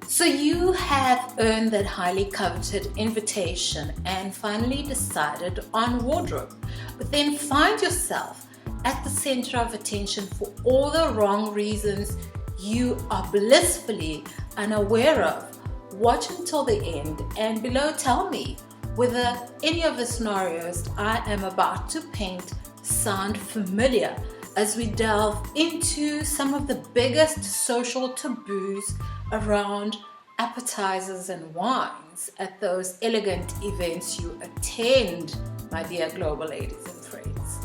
So you have earned that highly coveted invitation and finally decided on wardrobe, but then find yourself at the center of attention for all the wrong reasons you are blissfully unaware of. Watch until the end and below tell me whether any of the scenarios I am about to paint sound familiar as we delve into some of the biggest social taboos around appetizers and wines at those elegant events you attend, my dear global ladies and friends.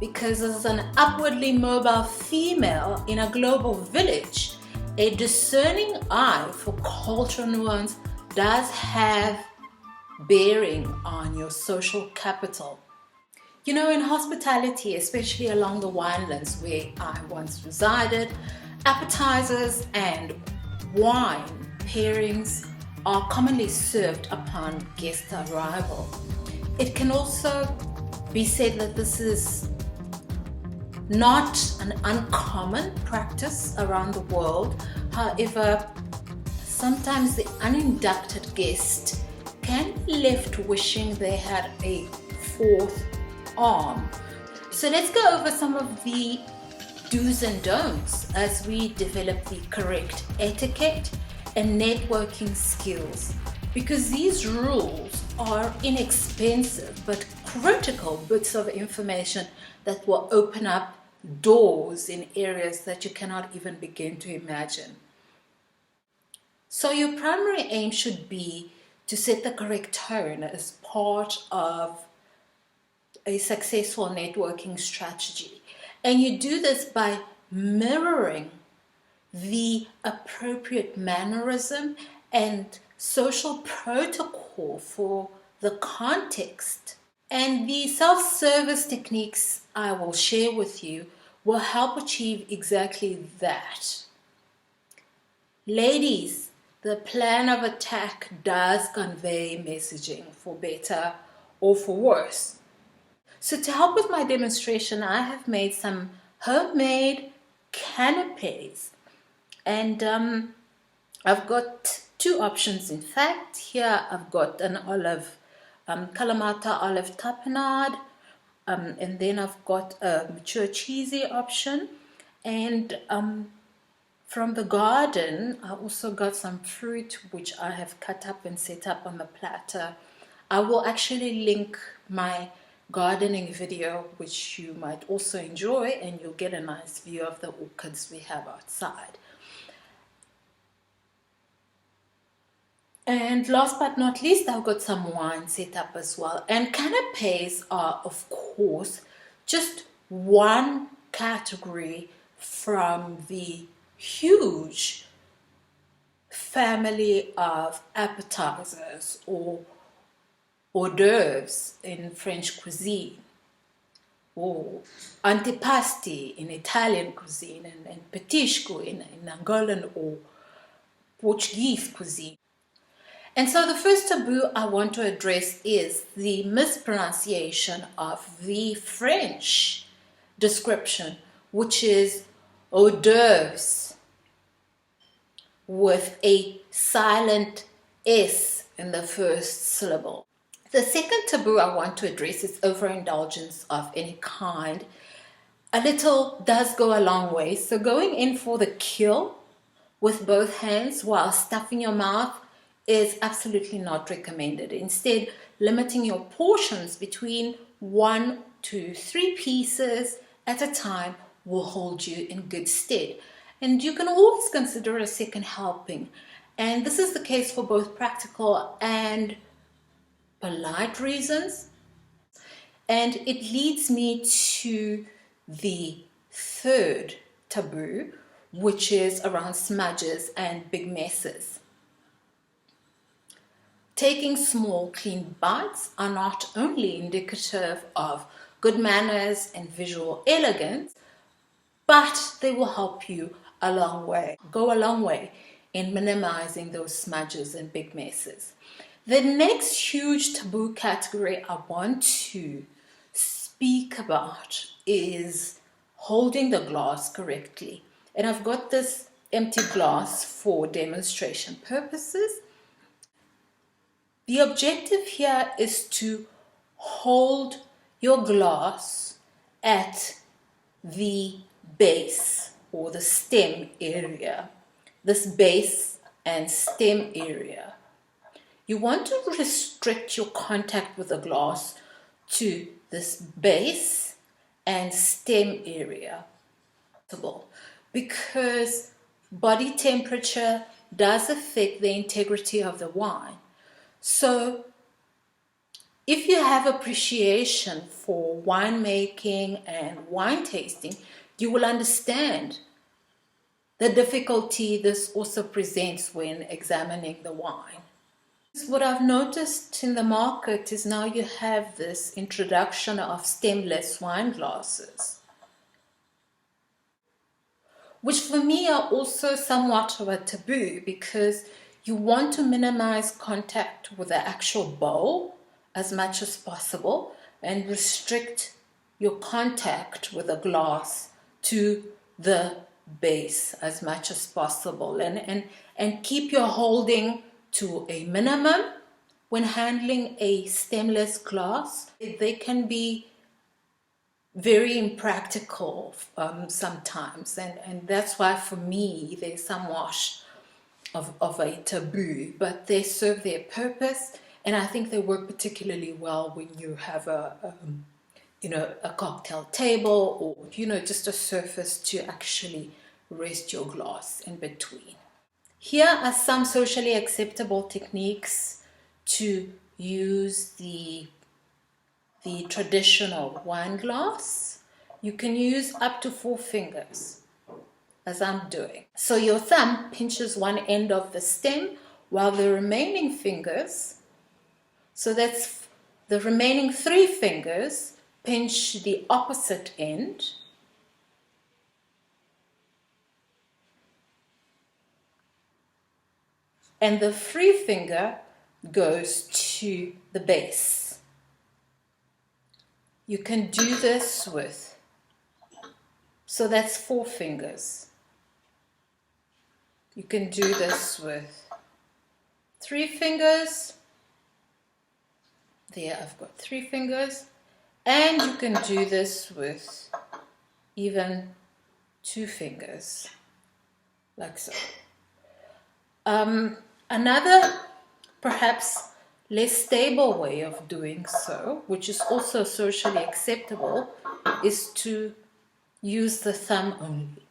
Because as an upwardly mobile female in a global village, a discerning eye for cultural nuance does have bearing on your social capital. You know, in hospitality, especially along the winelands where I once resided, appetizers and wine pairings are commonly served upon guest arrival. It can also be said that this is not an uncommon practice around the world. However, sometimes the uninducted guest can be left wishing they had a fourth arm. So let's go over some of the do's and don'ts as we develop the correct etiquette and networking skills, because these rules are inexpensive but critical bits of information that will open up doors in areas that you cannot even begin to imagine. So your primary aim should be to set the correct tone as part of a successful networking strategy. And you do this by mirroring the appropriate mannerism and social protocol for the context. And the self-service techniques I will share with you will help achieve exactly that. Ladies, the plan of attack does convey messaging for better or for worse. So to help with my demonstration, I have made some homemade canapes. And I've got two options. In fact, here I've got an olive, Kalamata olive tapenade, and then I've got a mature cheesy option. And from the garden, I also got some fruit which I have cut up and set up on the platter. I will actually link my gardening video, which you might also enjoy, and you'll get a nice view of the orchids we have outside. And last but not least, I've got some wine set up as well. And canapes are, of course, just one category from the huge family of appetizers or hors d'oeuvres in French cuisine, or antipasti in Italian cuisine, and petisco in Angolan or Portuguese cuisine. And so the first taboo I want to address is the mispronunciation of the French description, which is hors d'oeuvres with a silent S in the first syllable. The second taboo I want to address is overindulgence of any kind. A little does go a long way, so going in for the kill with both hands while stuffing your mouth is absolutely not recommended. Instead, limiting your portions between 1 to 3 pieces at a time will hold you in good stead. And you can always consider a second helping. And this is the case for both practical and polite reasons. And it leads me to the third taboo, which is around smudges and big messes. Taking small, clean bites are not only indicative of good manners and visual elegance, but they will help you go a long way in minimizing those smudges and big messes. The next huge taboo category I want to speak about is holding the glass correctly. And I've got this empty glass for demonstration purposes. The objective here is to hold your glass at the base or the stem area, this base and stem area. You want to restrict your contact with the glass to this base and stem area, because body temperature does affect the integrity of the wine. So if you have appreciation for winemaking and wine tasting, you will understand the difficulty this also presents when examining the wine. What I've noticed in the market is now you have this introduction of stemless wine glasses, which for me are also somewhat of a taboo, because you want to minimize contact with the actual bowl as much as possible and restrict your contact with the glass to the base as much as possible, and keep your holding to a minimum when handling a stemless glass. They can be very impractical sometimes, and that's why for me they're somewhat of a taboo, but they serve their purpose, and I think they work particularly well when you have a cocktail table, or just a surface to actually rest your glass in between. Here are some socially acceptable techniques to use the traditional wine glass. You can use up to 4 fingers, as I'm doing. So your thumb pinches one end of the stem, while the remaining fingers, so that's the remaining 3 fingers, pinch the opposite end. And the free finger goes to the base. You can do this with, so that's 4 fingers. You can do this with 3 fingers. There, I've got 3 fingers. And you can do this with even 2 fingers, like so. Another perhaps less stable way of doing so, which is also socially acceptable, is to use the thumb only.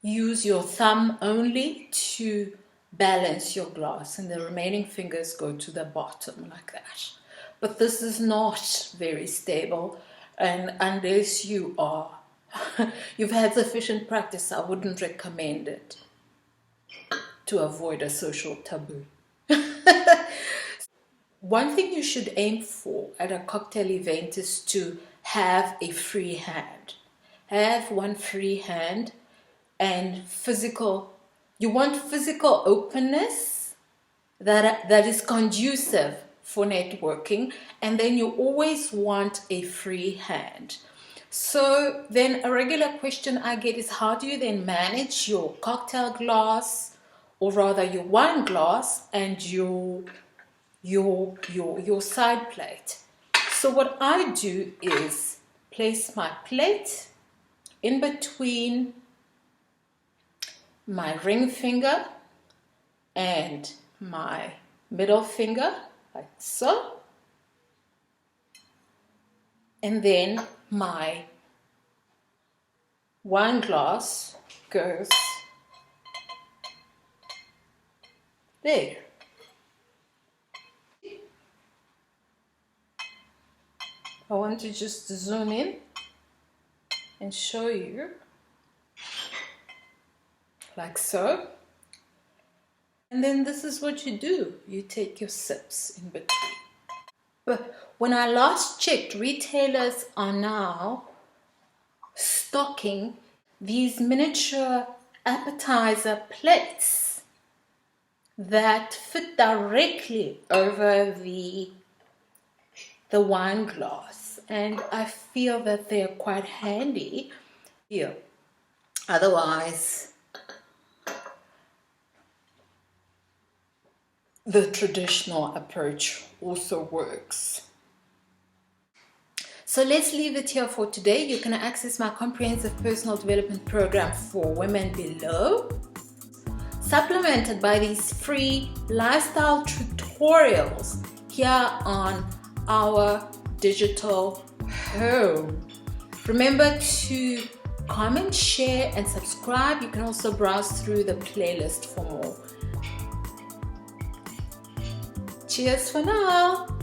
Use your thumb only to balance your glass, and the remaining fingers go to the bottom like that. But this is not very stable, and unless you've had sufficient practice, I wouldn't recommend it, to avoid a social taboo. One thing you should aim for at a cocktail event is to have a free hand. Have one free hand, and you want physical openness that is conducive for networking, and then you always want a free hand. So then a regular question I get is, how do you then manage your cocktail glass, or rather your wine glass, and your side plate? So what I do is place my plate in between my ring finger and my middle finger, like so. And then my wine glass goes there. I want to just zoom in and show you, like so. And then this is what you do. You take your sips in between. But when I last checked, retailers are now stocking these miniature appetizer plates that fit directly over the wine glass. and I feel that they're quite handy here. Otherwise, the traditional approach also works. So let's leave it here for today. You can access my comprehensive personal development program for women below, supplemented by these free lifestyle tutorials here on our digital home. Remember to comment, share, and subscribe. You can also browse through the playlist for more. Cheers for now.